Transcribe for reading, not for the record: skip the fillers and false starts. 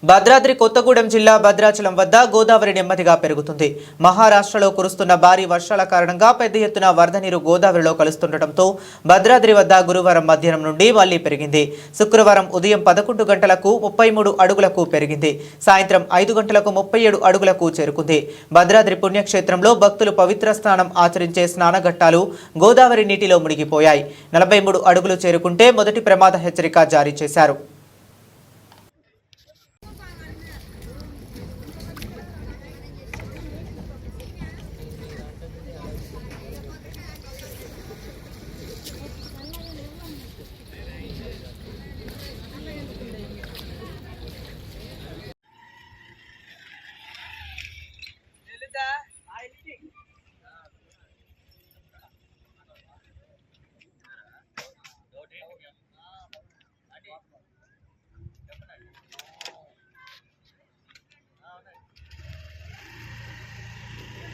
భద్రాద్రి కొత్తగూడెం జిల్లా భద్రాచలం వద్ద గోదావరి నెమ్మదిగా పెరుగుతుంది. మహారాష్ట్రలో కురుస్తున్న భారీ వర్షాల కారణంగా పెద్ద ఎత్తున వరద నీరు గోదావరిలో కలుస్తుండటంతో భద్రాద్రి వద్ద గురువారం మధ్యాహ్నం నుండి మళ్లీ పెరిగింది. శుక్రవారం ఉదయం 11 గంటలకు 33 అడుగులకు పెరిగింది. సాయంత్రం 5 గంటలకు 37 అడుగులకు చేరుకుంది. భద్రాద్రి పుణ్యక్షేత్రంలో భక్తులు పవిత్ర స్నానం ఆచరించే స్నానఘట్టాలు గోదావరి నీటిలో మునిగిపోయాయి. 43 అడుగులు చేరుకుంటే మొదటి ప్రమాద హెచ్చరిక జారీ చేశారు.